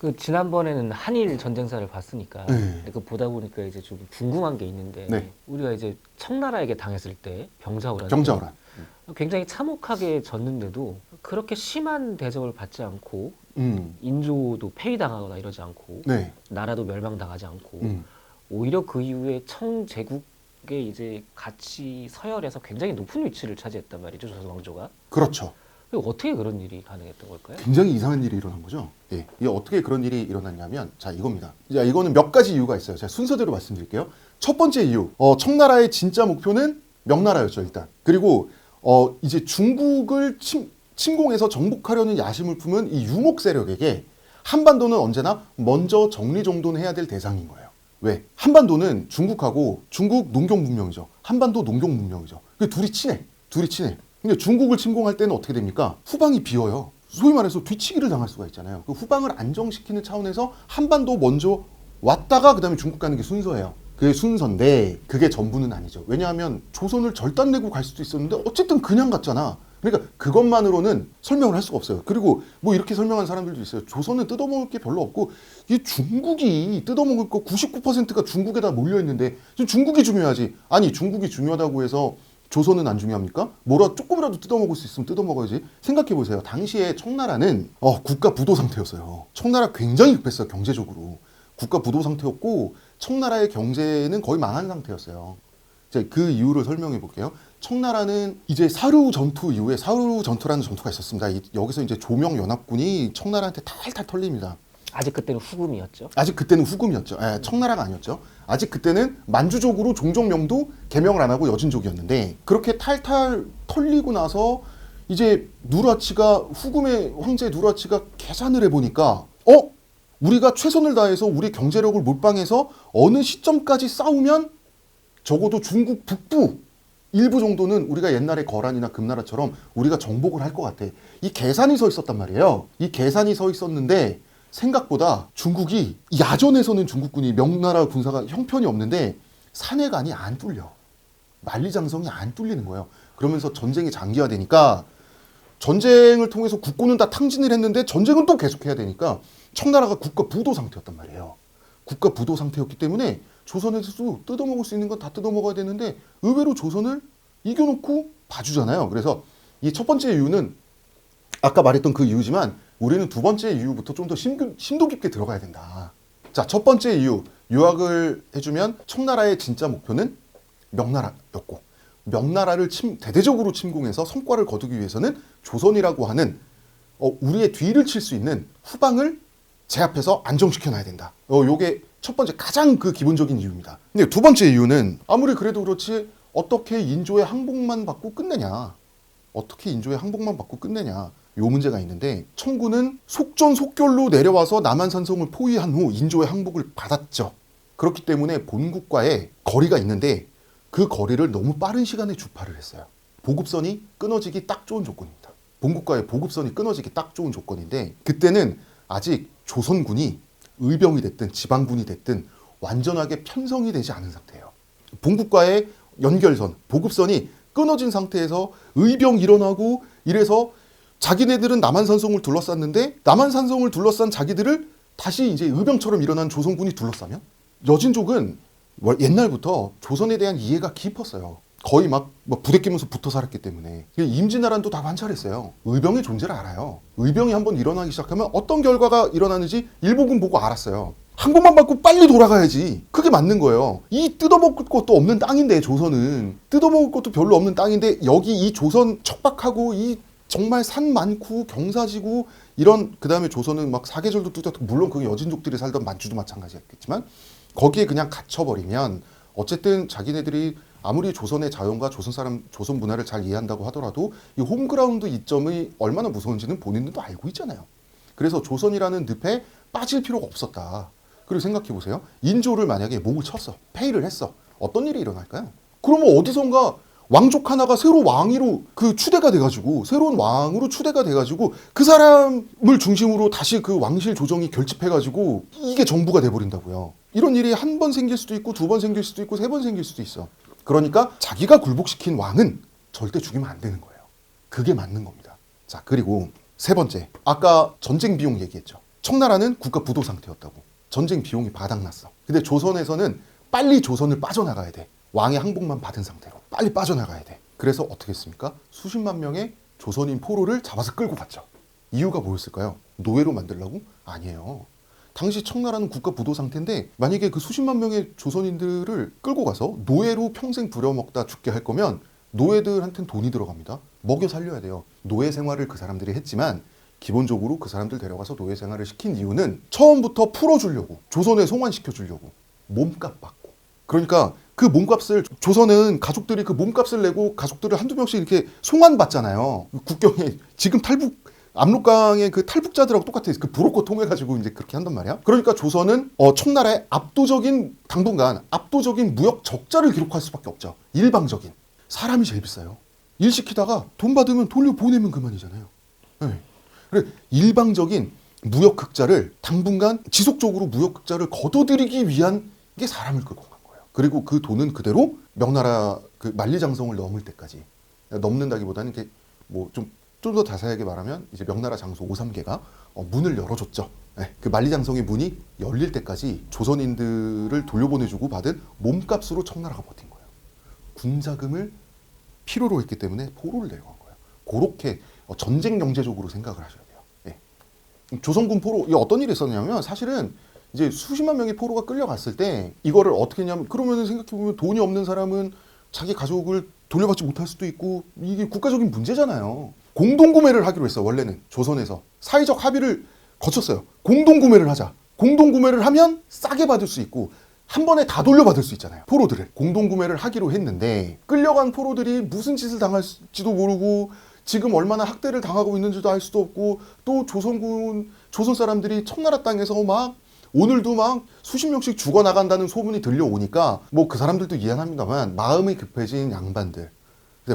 그 지난번에는 한일 전쟁사를 봤으니까 네. 그 보다 보니까 이제 좀 궁금한 게 있는데 네. 우리가 이제 청나라에게 당했을 때 병자호란 병자호란. 굉장히 참혹하게 졌는데도 그렇게 심한 대접을 받지 않고 음. 인조도 폐위당하거나 이러지 않고 네. 나라도 멸망당하지 않고 음. 오히려 그 이후에 청제국의 이제 가치 서열에서 굉장히 높은 위치를 차지했단 말이죠, 조선 왕조가. 그렇죠. 어떻게 그런 일이 가능했던 걸까요? 굉장히 이상한 일이 일어난 거죠. 예. 이게 어떻게 그런 일이 일어났냐면, 자, 이겁니다. 자, 이거는 몇 가지 이유가 있어요. 제가 순서대로 말씀드릴게요. 첫 번째 이유, 청나라의 진짜 목표는 명나라였죠, 일단. 그리고 이제 중국을 침공해서 정복하려는 야심을 품은 이 유목 세력에게 한반도는 언제나 먼저 정리정돈해야 될 대상인 거예요. 왜? 한반도는 중국하고, 중국 농경 문명이죠. 한반도 농경 문명이죠. 그 둘이 친해. 둘이 친해. 근데 중국을 침공할 때는 어떻게 됩니까? 후방이 비어요. 소위 말해서 뒤치기를 당할 수가 있잖아요. 그 후방을 안정시키는 차원에서 한반도 먼저 왔다가 그 다음에 중국 가는 게 순서예요. 그게 순서인데 그게 전부는 아니죠. 왜냐하면 조선을 절단내고 갈 수도 있었는데 어쨌든 그냥 갔잖아. 그러니까 그것만으로는 설명을 할 수가 없어요. 그리고 뭐 이렇게 설명한 사람들도 있어요. 조선은 뜯어먹을 게 별로 없고 이 중국이 뜯어먹을 거 99%가 중국에다 몰려있는데 중국이 중요하지. 아니, 중국이 중요하다고 해서 조선은 안 중요합니까? 뭐라 조금이라도 뜯어먹을 수 있으면 뜯어먹어야지. 생각해보세요. 당시에 청나라는 국가 부도 상태였어요. 청나라 굉장히 급했어요. 경제적으로. 국가 부도 상태였고 청나라의 경제는 거의 망한 상태였어요. 자, 그 이유를 설명해 볼게요. 청나라는 이제 사루 전투 이후에 사루 전투라는 전투가 있었습니다. 여기서 이제 조명연합군이 청나라한테 탈탈 털립니다. 아직 그때는 후금이었죠. 아직 그때는 후금이었죠. 청나라가 아니었죠. 아직 그때는 만주족으로 종족명도 개명을 안 하고 여진족이었는데 그렇게 탈탈 털리고 나서 이제 누라치가 후금의 황제 누라치가 계산을 해보니까 우리가 최선을 다해서 우리 경제력을 몰빵해서 어느 시점까지 싸우면 적어도 중국 북부 일부 정도는 우리가 옛날에 거란이나 금나라처럼 우리가 정복을 할 것 같아. 이 계산이 서 있었단 말이에요. 이 계산이 서 있었는데 생각보다 중국이 야전에서는 중국군이 명나라 군사가 형편이 없는데 산해관이 안 뚫려. 만리장성이 안 뚫리는 거예요. 그러면서 전쟁이 장기화되니까 전쟁을 통해서 국군은 다 탕진을 했는데 전쟁은 또 계속해야 되니까 청나라가 국가 부도 상태였단 말이에요. 국가 부도 상태였기 때문에 조선에서도 뜯어먹을 수 있는 건 다 뜯어먹어야 되는데 의외로 조선을 이겨놓고 봐주잖아요. 그래서 이 첫 번째 이유는 아까 말했던 그 이유지만 우리는 두 번째 이유부터 좀 더 심도 깊게 들어가야 된다. 자, 첫 번째 이유, 요약을 해주면 청나라의 진짜 목표는 명나라였고 명나라를 대대적으로 침공해서 성과를 거두기 위해서는 조선이라고 하는 우리의 뒤를 칠 수 있는 후방을 제압해서 안정시켜놔야 된다. 요게 첫 번째 가장 그 기본적인 이유입니다. 근데 두 번째 이유는 아무리 그래도 그렇지 어떻게 인조의 항복만 받고 끝내냐. 어떻게 인조의 항복만 받고 끝내냐. 요 문제가 있는데 청군은 속전속결로 내려와서 남한산성을 포위한 후 인조의 항복을 받았죠. 그렇기 때문에 본국과의 거리가 있는데 그 거리를 너무 빠른 시간에 주파를 했어요. 보급선이 끊어지기 딱 좋은 조건입니다. 본국과의 보급선이 끊어지기 딱 좋은 조건인데 그때는 아직 조선군이 의병이 됐든 지방군이 됐든 완전하게 편성이 되지 않은 상태예요. 본국과의 연결선, 보급선이 끊어진 상태에서 의병 일어나고 이래서 자기네들은 남한산성을 둘러쌌는데 남한산성을 둘러싼 자기들을 다시 이제 의병처럼 일어난 조선군이 둘러싸면 여진족은 옛날부터 조선에 대한 이해가 깊었어요. 거의 막 부대끼면서 붙어 살았기 때문에 임진왜란도 다 관찰했어요. 의병의 존재를 알아요. 의병이 한번 일어나기 시작하면 어떤 결과가 일어나는지 일본군 보고 알았어요. 한 번만 받고 빨리 돌아가야지. 그게 맞는 거예요. 이 뜯어먹을 것도 없는 땅인데 조선은 뜯어먹을 것도 별로 없는 땅인데 여기 이 조선 척박하고 이 정말 산 많고 경사지고 이런 그 다음에 조선은 막 사계절도 뚜렷하고 물론 그 여진족들이 살던 만주도 마찬가지였겠지만 거기에 그냥 갇혀버리면 어쨌든 자기네들이 아무리 조선의 자연과 조선 문화를 잘 이해한다고 하더라도 이 홈그라운드 이점이 얼마나 무서운지는 본인들도 알고 있잖아요. 그래서 조선이라는 늪에 빠질 필요가 없었다. 그리고 생각해보세요. 인조를 만약에 목을 쳤어. 폐위를 했어. 어떤 일이 일어날까요? 그러면 어디선가 왕족 하나가 새로 왕위로 추대가 돼가지고 새로운 왕으로 추대가 돼가지고 그 사람을 중심으로 다시 그 왕실 조정이 결집해가지고 이게 정부가 돼버린다고요. 이런 일이 한 번 생길 수도 있고 두 번 생길 수도 있고 세 번 생길 수도 있어. 그러니까 자기가 굴복시킨 왕은 절대 죽이면 안 되는 거예요. 그게 맞는 겁니다. 자, 그리고 세 번째, 아까 전쟁 비용 얘기했죠. 청나라는 국가 부도 상태였다고. 전쟁 비용이 바닥났어. 근데 조선에서는 빨리 조선을 빠져나가야 돼. 왕의 항복만 받은 상태로 빨리 빠져나가야 돼. 그래서 어떻게 했습니까? 수십만 명의 조선인 포로를 잡아서 끌고 갔죠. 이유가 뭐였을까요? 노예로 만들려고? 아니에요. 당시 청나라는 국가 부도 상태인데 만약에 그 수십만 명의 조선인들을 끌고 가서 노예로 평생 부려먹다 죽게 할 거면 노예들한테는 돈이 들어갑니다. 먹여 살려야 돼요. 노예 생활을 그 사람들이 했지만 기본적으로 그 사람들 데려가서 노예 생활을 시킨 이유는 처음부터 풀어주려고, 조선에 송환시켜주려고, 몸값 받고. 그러니까 그 몸값을, 조선은 가족들이 그 몸값을 내고 가족들을 한두 명씩 이렇게 송환받잖아요. 국경에 지금 압록강의 그 탈북자들하고 똑같아요. 그 브로커 통해가지고 이제 그렇게 한단 말이야. 그러니까 조선은 청나라의 당분간 압도적인 무역 적자를 기록할 수밖에 없죠. 일방적인. 사람이 제일 비싸요. 일 시키다가 돈 받으면 돌려보내면 그만이잖아요. 네. 그래, 일방적인 무역 흑자를 당분간 지속적으로 무역 흑자를 거둬들이기 위한 게 사람을 끌고 간 거예요. 그리고 그 돈은 그대로 명나라 그 만리장성을 넘을 때까지, 넘는다기보다는 이게 뭐 좀 더 자세하게 말하면 이제 명나라 장소 5~3개가 문을 열어줬죠. 네, 그 만리장성의 문이 열릴 때까지 조선인들을 돌려보내주고 받은 몸값으로 청나라가 버틴 거예요. 군자금을 필요로 했기 때문에 포로를 내려간 거예요. 그렇게 전쟁 경제적으로 생각을 하셔야 돼요. 네. 조선군 포로, 이게 어떤 일이 있었냐면 사실은 이제 수십만 명의 포로가 끌려갔을 때 이거를 어떻게 했냐면, 그러면 생각해보면 돈이 없는 사람은 자기 가족을 돌려받지 못할 수도 있고, 이게 국가적인 문제잖아요. 공동구매를 하기로 했어요. 원래는 조선에서 사회적 합의를 거쳤어요. 공동구매를 하자. 공동구매를 하면 싸게 받을 수 있고 한 번에 다 돌려받을 수 있잖아요. 포로들을 공동구매를 하기로 했는데, 끌려간 포로들이 무슨 짓을 당할지도 모르고 지금 얼마나 학대를 당하고 있는지도 알 수도 없고, 또 조선 사람들이 청나라 땅에서 막 오늘도 막 수십 명씩 죽어나간다는 소문이 들려오니까 뭐 그 사람들도 이해합니다만, 마음이 급해진 양반들,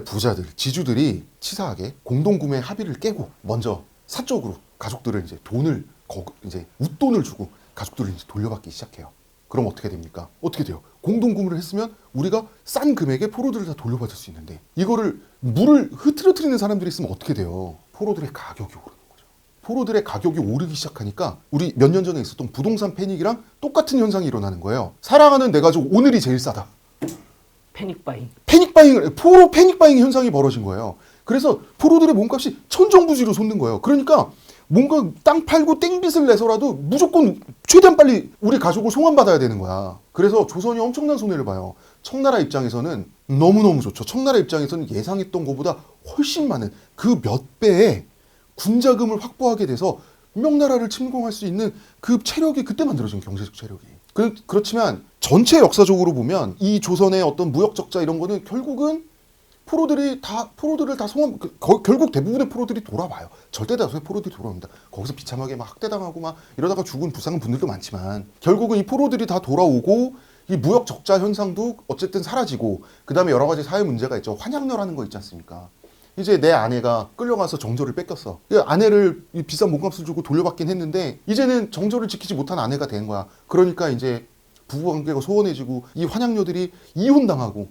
부자들, 지주들이 치사하게 공동구매 합의를 깨고 먼저 사적으로 가족들을 이제 웃돈을 주고 가족들을 이제 돌려받기 시작해요. 그럼 어떻게 됩니까? 어떻게 돼요? 공동구매를 했으면 우리가 싼 금액에 포로들을 다 돌려받을 수 있는데, 이거를 물을 흐트러뜨리는 사람들이 있으면 어떻게 돼요? 포로들의 가격이 오르는 거죠. 포로들의 가격이 오르기 시작하니까 우리 몇 년 전에 있었던 부동산 패닉이랑 똑같은 현상이 일어나는 거예요. 사랑하는 내 가족 오늘이 제일 싸다. 포로 패닉바잉 현상이 벌어진 거예요. 그래서 포로들의 몸값이 천정부지로 솟는 거예요. 그러니까 뭔가 땅 팔고 땡빚을 내서라도 무조건 최대한 빨리 우리 가족을 송환받아야 되는 거야. 그래서 조선이 엄청난 손해를 봐요. 청나라 입장에서는 너무너무 좋죠. 청나라 입장에서는 예상했던 것보다 훨씬 많은 그 몇 배의 군자금을 확보하게 돼서 명나라를 침공할 수 있는 그 체력이 그때 만들어진 경제적 체력이. 그렇지만 전체 역사적으로 보면 이 조선의 어떤 무역 적자 이런 거는 결국은 포로들을 다 결국 대부분의 포로들이 돌아와요. 절대 다수의 포로들이 돌아옵니다. 거기서 비참하게 막 학대당하고 막 이러다가 죽은 불쌍한 분들도 많지만, 결국은 이 포로들이 다 돌아오고 이 무역 적자 현상도 어쨌든 사라지고, 그 다음에 여러 가지 사회 문제가 있죠. 환양녀라는 거 있지 않습니까? 이제 내 아내가 끌려가서 정조를 뺏겼어. 아내를 비싼 몸값을 주고 돌려받긴 했는데 이제는 정조를 지키지 못한 아내가 된 거야. 그러니까 이제 부부관계가 소원해지고 이 환양녀들이 이혼당하고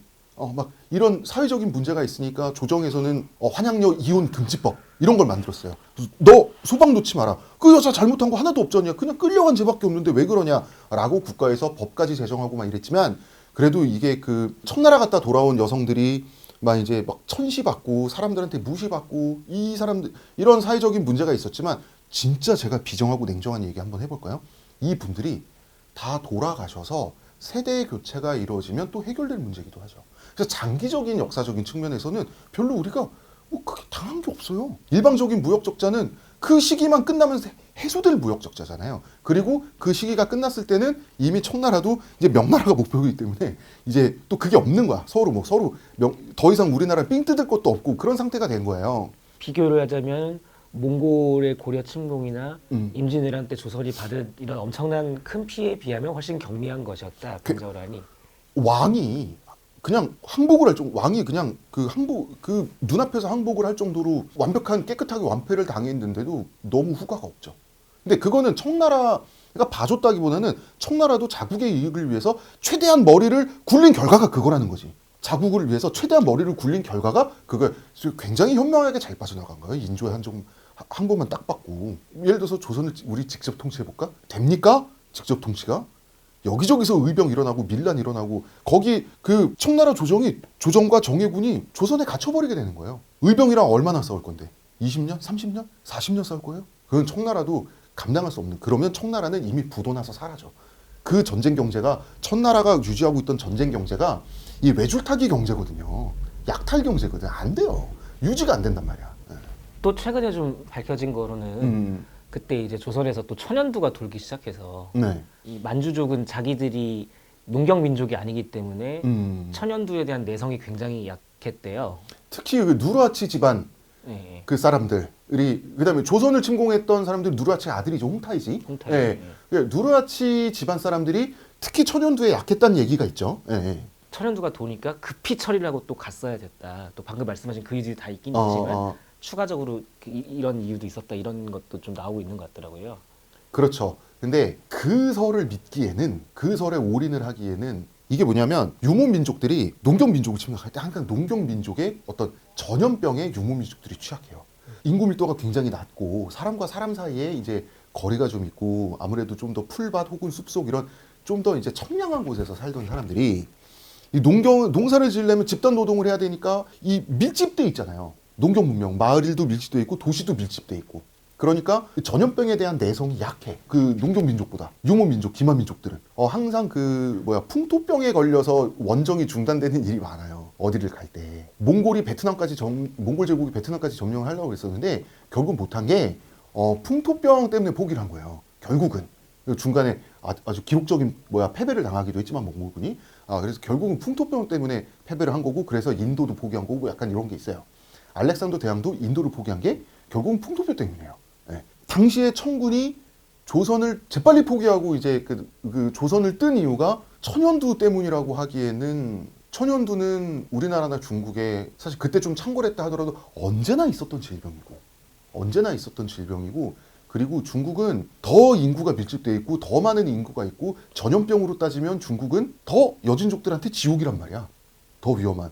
막 이런 사회적인 문제가 있으니까 조정에서는 환양녀 이혼 금지법 이런 걸 만들었어요. 너 소방 놓지 마라. 그 여자 잘못한 거 하나도 없잖냐. 그냥 끌려간 죄밖에 없는데 왜 그러냐라고 국가에서 법까지 제정하고 막 이랬지만, 그래도 이게 그 청나라 갔다 돌아온 여성들이 막 이제 막 천시받고 사람들한테 무시받고 이런 사회적인 문제가 있었지만, 진짜 제가 비정하고 냉정한 얘기 한번 해볼까요? 이 분들이 다 돌아가셔서 세대 교체가 이루어지면 또 해결될 문제이기도 하죠. 그래서 장기적인 역사적인 측면에서는 별로 우리가 뭐 크게 당한 게 없어요. 일방적인 무역 적자는 그 시기만 끝나면 해소될 무역 적자잖아요. 그리고 그 시기가 끝났을 때는 이미 청나라도 이제 명나라가 목표이기 때문에 이제 또 그게 없는 거야. 서로 더 이상 우리나라 삥 뜯을 것도 없고 그런 상태가 된 거예요. 비교를 하자면 몽골의 고려 침공이나 임진왜란 때 조선이 받은 이런 엄청난 큰 피해에 비하면 훨씬 경미한 것이었다. 판저란이. 왕이 그냥 항복을 왕이 그냥 그 눈앞에서 항복을 할 정도로 완벽한 깨끗하게 완패를 당했는데도 너무 후과가 없죠. 근데 그거는 청나라가 봐줬다기보다는 청나라도 자국의 이익을 위해서 최대한 머리를 굴린 결과가 그거라는 거지. 자국을 위해서 최대한 머리를 굴린 결과가 그걸 굉장히 현명하게 잘 빠져나간 거예요. 인조의 한 번만 딱 받고. 예를 들어서 조선을 우리 직접 통치해볼까? 됩니까? 직접 통치가? 여기저기서 의병 일어나고 밀란 일어나고 거기 그 청나라 조정과 정예군이 조선에 갇혀버리게 되는 거예요. 의병이랑 얼마나 싸울 건데? 20년? 30년? 40년 싸울 거예요? 그건 청나라도 감당할 수 없는. 그러면 청나라는 이미 부도나서 사라져. 그 전쟁 경제가 천나라가 유지하고 있던 전쟁 경제가 이 외줄타기 경제거든요. 약탈 경제거든. 안 돼요. 유지가 안 된단 말이야. 또 최근에 좀 밝혀진 거로는 그때 이제 조선에서 또 천연두가 돌기 시작해서 네. 이 만주족은 자기들이 농경 민족이 아니기 때문에 천연두에 대한 내성이 굉장히 약했대요. 특히 그 누르하치 집안 네. 그 사람들이 그다음에 조선을 침공했던 사람들 누르하치 아들이죠. 홍타이지. 홍타이. 예. 누르하치 집안 사람들이 특히 천연두에 약했다는 얘기가 있죠. 예. 천연두가 도니까 급히 처리를 하고 또 갔어야 됐다. 또 방금 말씀하신 그 이유들이 다 있긴 있지만 추가적으로 이런 이유도 있었다. 이런 것도 좀 나오고 있는 것 같더라고요. 그렇죠. 근데 그 설을 믿기에는 그 설에 올인을 하기에는 이게 뭐냐면 유목 민족들이 농경 민족을 침략할 때 항상 농경 민족의 어떤 전염병에 유목 민족들이 취약해요. 인구 밀도가 굉장히 낮고 사람과 사람 사이에 이제 거리가 좀 있고 아무래도 좀 더 풀밭 혹은 숲속 이런 좀 더 이제 청량한 곳에서 살던 사람들이 이 농사를 지으려면 집단 노동을 해야 되니까 이 밀집돼 있잖아요. 농경 문명, 마을도 밀집돼 있고 도시도 밀집돼 있고. 그러니까 전염병에 대한 내성이 약해. 그 농경 민족보다 유목 민족, 기마 민족들은 항상 풍토병에 걸려서 원정이 중단되는 일이 많아요. 어디를 갈 때. 몽골 제국이 베트남까지 점령을 하려고 했었는데 결국 못한 게 풍토병 때문에 포기를 한 거예요. 결국은 중간에 아주 기록적인 패배를 당하기도 했지만 몽골군이 그래서 결국은 풍토병 때문에 패배를 한 거고 그래서 인도도 포기한 거고 약간 이런 게 있어요. 알렉산더 대왕도 인도를 포기한 게 결국은 풍토병 때문이에요. 네. 당시에 청군이 조선을 재빨리 포기하고 이제 그 조선을 뜬 이유가 천연두 때문이라고 하기에는 천연두는 우리나라나 중국에 사실 그때 좀 창궐했다 하더라도 언제나 있었던 질병이고 그리고 중국은 더 인구가 밀집되어 있고 더 많은 인구가 있고 전염병으로 따지면 중국은 더 여진족들한테 지옥이란 말이야. 더 위험한.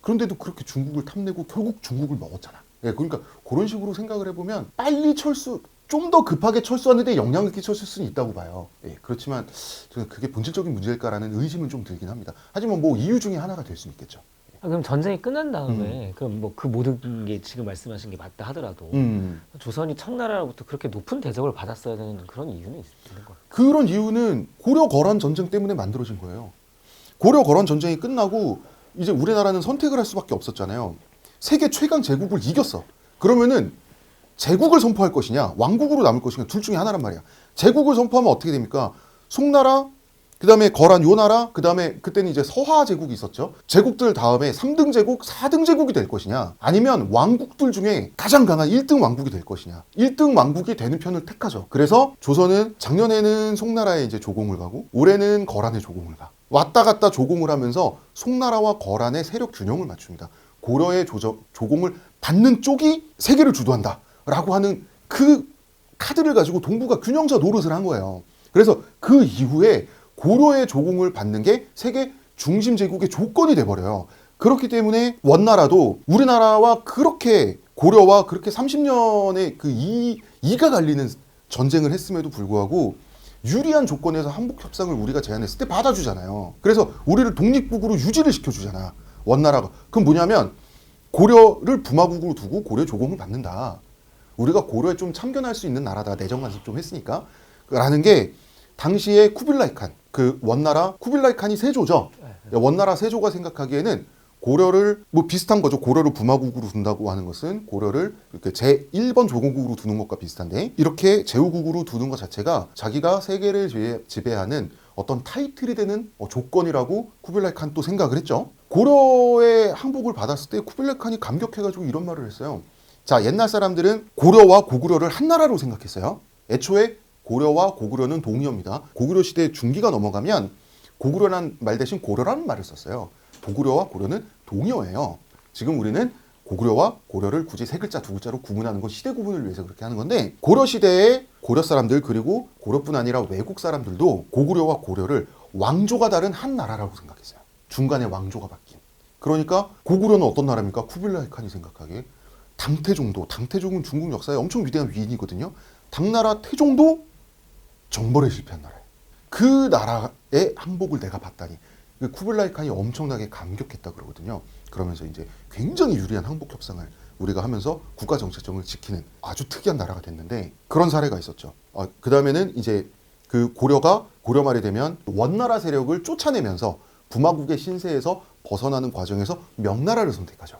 그런데도 그렇게 중국을 탐내고 결국 중국을 먹었잖아. 예, 그러니까 그런 식으로 생각을 해보면 빨리 좀 더 급하게 철수하는데 영향을 끼쳤을 수는 있다고 봐요. 예, 그렇지만 저는 그게 본질적인 문제일까라는 의심은 좀 들긴 합니다. 하지만 이유 중에 하나가 될 수는 있겠죠. 그럼 전쟁이 끝난 다음에 그럼 그 모든 게 지금 말씀하신 게 맞다 하더라도 조선이 청나라로부터 그렇게 높은 대접을 받았어야 되는 그런 이유는 있는 거예요? 그런 이유는 고려 거란 전쟁 때문에 만들어진 거예요. 고려 거란 전쟁이 끝나고 이제 우리나라는 선택을 할 수밖에 없었잖아요. 세계 최강 제국을 이겼어. 그러면은 제국을 선포할 것이냐 왕국으로 남을 것이냐 둘 중에 하나란 말이야. 제국을 선포하면 어떻게 됩니까? 송나라, 그 다음에 거란 요 나라, 그 다음에 그때는 이제 서하 제국이 있었죠. 제국들 다음에 3등 제국, 4등 제국이 될 것이냐 아니면 왕국들 중에 가장 강한 1등 왕국이 될 것이냐. 1등 왕국이 되는 편을 택하죠. 그래서 조선은 작년에는 송나라에 이제 조공을 가고 올해는 거란에 조공을 가. 왔다 갔다 조공을 하면서 송나라와 거란의 세력 균형을 맞춥니다. 고려의 조공을 받는 쪽이 세계를 주도한다 라고 하는 그 카드를 가지고 동북아 균형자 노릇을 한 거예요. 그래서 그 이후에 고려의 조공을 받는 게 세계 중심 제국의 조건이 돼버려요. 그렇기 때문에 원나라도 우리나라와 그렇게 고려와 그렇게 30년의 그 이가 갈리는 전쟁을 했음에도 불구하고 유리한 조건에서 한복 협상을 우리가 제안했을 때 받아주잖아요. 그래서 우리를 독립국으로 유지를 시켜주잖아. 원나라가. 그럼 뭐냐면 고려를 부마국으로 두고 고려 조공을 받는다. 우리가 고려에 좀 참견할 수 있는 나라다. 내정 간섭 좀 했으니까. 라는 게 당시에 쿠빌라이 칸, 그 원나라 쿠빌라이 칸이 세조죠. 원나라 세조가 생각하기에는 고려를 비슷한 거죠. 고려를 부마국으로 둔다고 하는 것은 고려를 이렇게 제1번 조공국으로 두는 것과 비슷한데 이렇게 제후국으로 두는 것 자체가 자기가 세계를 지배하는 어떤 타이틀이 되는 조건이라고 쿠빌라이 칸 또 생각을 했죠. 고려의 항복을 받았을 때 쿠빌라이 칸이 감격해가지고 이런 말을 했어요. 자, 옛날 사람들은 고려와 고구려를 한 나라로 생각했어요. 애초에 고려와 고구려는 동의어입니다. 고구려 시대 중기가 넘어가면 고구려란 말 대신 고려라는 말을 썼어요. 고구려와 고려는 동의어예요. 지금 우리는 고구려와 고려를 굳이 세 글자, 두 글자로 구분하는 건 시대 구분을 위해서 그렇게 하는 건데 고려 시대에 고려 사람들 그리고 고려뿐 아니라 외국 사람들도 고구려와 고려를 왕조가 다른 한 나라라고 생각했어요. 중간에 왕조가 바뀐. 그러니까 고구려는 어떤 나라입니까? 쿠빌라이 칸이 생각하기에 당태종은 중국 역사에 엄청 위대한 위인이거든요. 당나라 태종도 정벌에 실패한 나라예요. 그 나라의 항복을 내가 봤다니 쿠빌라이 칸이 엄청나게 감격했다 그러거든요. 그러면서 이제 굉장히 유리한 항복 협상을 우리가 하면서 국가 정체성을 지키는 아주 특이한 나라가 됐는데 그런 사례가 있었죠. 그 다음에는 이제 그 고려가 고려 말이 되면 원나라 세력을 쫓아내면서 부마국의 신세에서 벗어나는 과정에서 명나라를 선택하죠.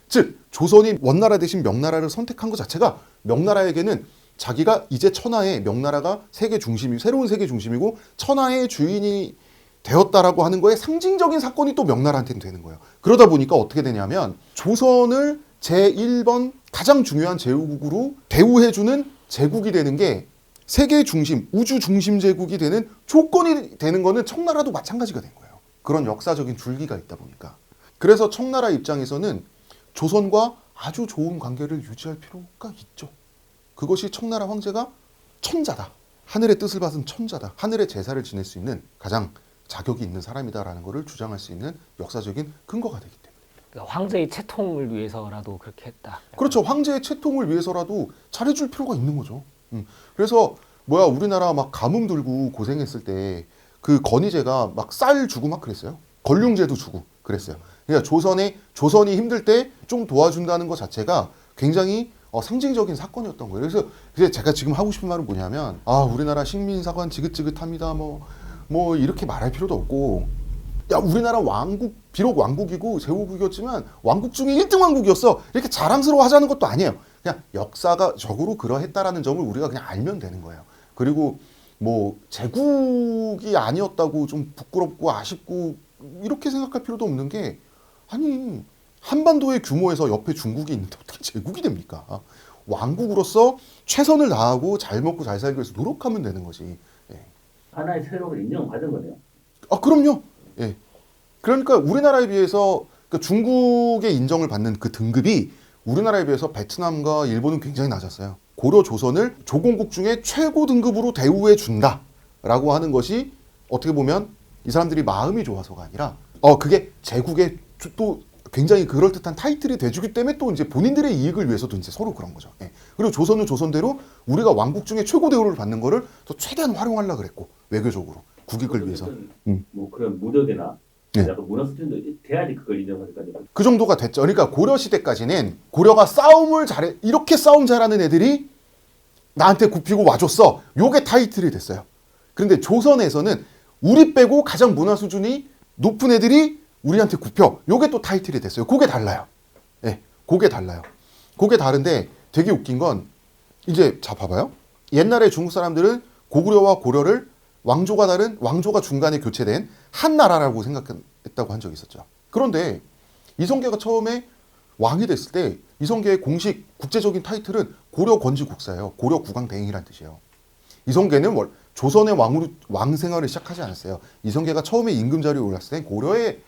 즉 조선이 원나라 대신 명나라를 선택한 것 자체가 명나라에게는 자기가 이제 천하의 명나라가 세계 중심이 새로운 세계 중심이고 천하의 주인이 되었다라고 하는 거에 상징적인 사건이 또 명나라한테는 되는 거예요. 그러다 보니까 어떻게 되냐면 조선을 제1번 가장 중요한 제후국으로 대우해주는 제국이 되는 게 세계 중심, 우주 중심 제국이 되는 조건이 되는 거는 청나라도 마찬가지가 된 거예요. 그런 역사적인 줄기가 있다 보니까. 그래서 청나라 입장에서는 조선과 아주 좋은 관계를 유지할 필요가 있죠. 그것이 청나라 황제가 천자다. 하늘의 뜻을 받은 천자다. 하늘의 제사를 지낼 수 있는 가장 자격이 있는 사람이다라는 것을 주장할 수 있는 역사적인 근거가 되기 때문에. 그러니까 황제의 채통을 위해서라도 그렇게 했다. 그렇죠. 황제의 채통을 위해서라도 잘해줄 필요가 있는 거죠. 그래서 우리나라 막 가뭄 들고 고생했을 때 그 건의제가 막 쌀 주고 막 그랬어요. 걸륭제도 주고 그랬어요. 그러니까 조선이 힘들 때 좀 도와준다는 것 자체가 굉장히 상징적인 사건이었던 거예요. 그래서 제가 지금 하고 싶은 말은 뭐냐면 우리나라 식민사관 지긋지긋합니다. 뭐 이렇게 말할 필요도 없고 우리나라 왕국 비록 왕국이고 제후국이었지만 왕국 중에 1등 왕국이었어. 이렇게 자랑스러워 하자는 것도 아니에요. 그냥 역사가 적으로 그러했다라는 점을 우리가 그냥 알면 되는 거예요. 그리고 뭐 제국이 아니었다고 좀 부끄럽고 아쉽고 이렇게 생각할 필요도 없는 게 아니 한반도의 규모에서 옆에 중국이 있는데 어떻게 제국이 됩니까? 왕국으로서 최선을 다하고 잘 먹고 잘 살기 위해서 노력하면 되는 거지. 예. 하나의 세력을 인정받은 거네요. 그럼요. 예. 그러니까 우리나라에 비해서 그러니까 중국의 인정을 받는 그 등급이 우리나라에 비해서 베트남과 일본은 굉장히 낮았어요. 고려 조선을 조공국 중에 최고 등급으로 대우해 준다라고 하는 것이 어떻게 보면 이 사람들이 마음이 좋아서가 아니라 그게 제국의 또 굉장히 그럴듯한 타이틀이 돼주기 때문에 또 이제 본인들의 이익을 위해서도 이제 서로 그런 거죠. 예. 그리고 조선은 조선대로 우리가 왕국 중에 최고 대우를 받는 거를 또 최대한 활용하려고 그랬고 외교적으로 국익을 위해서. 뭐 그런 무력이나 네. 약간 문화 수준도 돼야지 그걸 인정받을 거 아니에요. 그 정도가 됐죠. 그러니까 고려 시대까지는 고려가 싸움을 잘해 이렇게 싸움 잘하는 애들이 나한테 굽히고 와줬어. 요게 타이틀이 됐어요. 그런데 조선에서는 우리 빼고 가장 문화 수준이 높은 애들이 우리한테 굽혀. 요게 또 타이틀이 됐어요. 그게 달라요. 예, 그게 달라요. 그게 다른데 되게 웃긴 건 이제 자 봐봐요. 옛날에 중국 사람들은 고구려와 고려를 왕조가 다른 왕조가 중간에 교체된 한 나라라고 생각했다고 한 적이 있었죠. 그런데 이성계가 처음에 왕이 됐을 때 이성계의 공식 국제적인 타이틀은 고려 건지국사예요. 고려 국왕대행이란 뜻이에요. 이성계는 조선의 왕으로 왕 생활을 시작하지 않았어요. 이성계가 처음에 임금 자리에 올랐을 때 고려의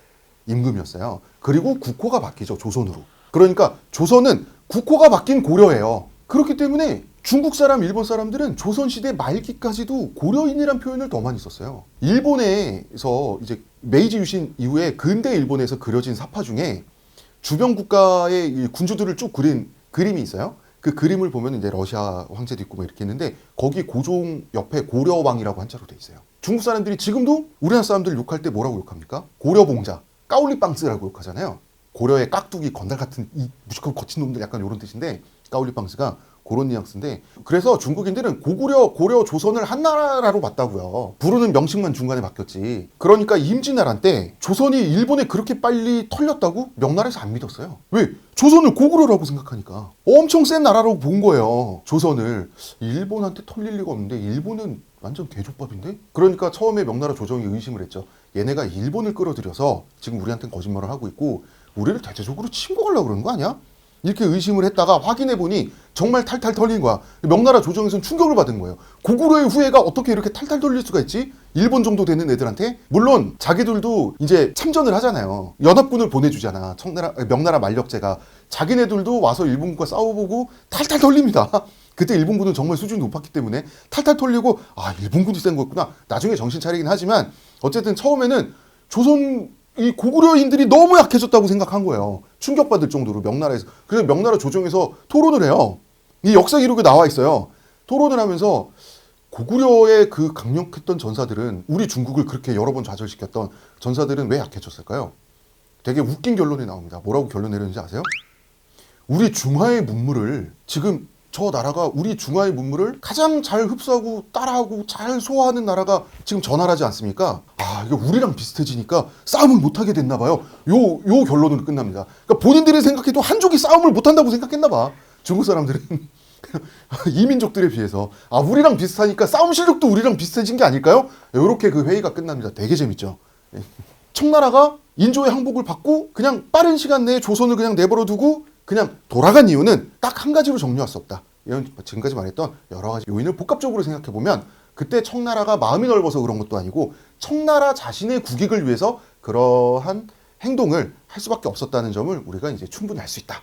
임금이었어요. 그리고 국호가 바뀌죠. 조선으로. 그러니까 조선은 국호가 바뀐 고려예요. 그렇기 때문에 중국 사람, 일본 사람들은 조선시대 말기까지도 고려인이란 표현을 더 많이 썼어요. 일본에서 이제 메이지 유신 이후에 근대 일본에서 그려진 사파 중에 주변 국가의 군주들을 쭉 그린 그림이 있어요. 그 그림을 보면 이제 러시아 황제도 있고 뭐 이렇게 있는데 거기 고종 옆에 고려왕이라고 한자로 돼 있어요. 중국 사람들이 지금도 우리나라 사람들 욕할 때 뭐라고 욕합니까? 고려봉자, 까울리빵스라고 욕하잖아요. 고려의 깍두기 건달 같은 이 무식하고 거친 놈들 약간 이런 뜻인데 까울리빵스가 그런 뉘앙스인데 그래서 중국인들은 고려 조선을 한 나라로 봤다고요. 부르는 명칭만 중간에 바뀌었지. 그러니까 임진왜란 때 조선이 일본에 그렇게 빨리 털렸다고 명나라에서 안 믿었어요. 왜? 조선을 고구려라고 생각하니까 엄청 센 나라라고 본 거예요. 조선을 일본한테 털릴 리가 없는데 일본은 완전 개족밥인데? 그러니까 처음에 명나라 조정이 의심을 했죠. 얘네가 일본을 끌어들여서 지금 우리한테는 거짓말을 하고 있고 우리를 대대적으로 침공하려고 그러는 거 아니야? 이렇게 의심을 했다가 확인해보니 정말 탈탈 털린 거야. 명나라 조정에서는 충격을 받은 거예요. 고구려의 후예가 어떻게 이렇게 탈탈 털릴 수가 있지? 일본 정도 되는 애들한테? 물론 자기들도 이제 참전을 하잖아요. 연합군을 보내주잖아. 명나라 만력제가. 자기네들도 와서 일본군과 싸워보고 탈탈 털립니다. 그때 일본군은 정말 수준이 높았기 때문에 탈탈 털리고 일본군이 센 거였구나. 나중에 정신 차리긴 하지만 어쨌든 처음에는 조선 이 고구려인들이 너무 약해졌다고 생각한 거예요. 충격받을 정도로 명나라에서. 그래서 명나라 조정에서 토론을 해요. 이 역사 기록에 나와 있어요. 토론을 하면서 고구려의 그 강력했던 전사들은 우리 중국을 그렇게 여러 번 좌절시켰던 전사들은 왜 약해졌을까요? 되게 웃긴 결론이 나옵니다. 뭐라고 결론 내렸는지 아세요? 우리 중화의 문물을 지금 저 나라가 우리 중화의 문물을 가장 잘 흡수하고 따라하고 잘 소화하는 나라가 지금 저 나라지 않습니까? 아, 이거 우리랑 비슷해지니까 싸움을 못하게 됐나 봐요. 요 결론으로 끝납니다. 그러니까 본인들이 생각해도 한족이 싸움을 못한다고 생각했나 봐. 중국 사람들은 이민족들에 비해서 아, 우리랑 비슷하니까 싸움 실력도 우리랑 비슷해진 게 아닐까요? 이렇게 그 회의가 끝납니다. 되게 재밌죠. 청나라가 인조의 항복을 받고 그냥 빠른 시간 내에 조선을 그냥 내버려 두고 그냥 돌아간 이유는 딱 한 가지로 정리할 수 없다. 이런 지금까지 말했던 여러 가지 요인을 복합적으로 생각해 보면 그때 청나라가 마음이 넓어서 그런 것도 아니고 청나라 자신의 국익을 위해서 그러한 행동을 할 수밖에 없었다는 점을 우리가 이제 충분히 알 수 있다.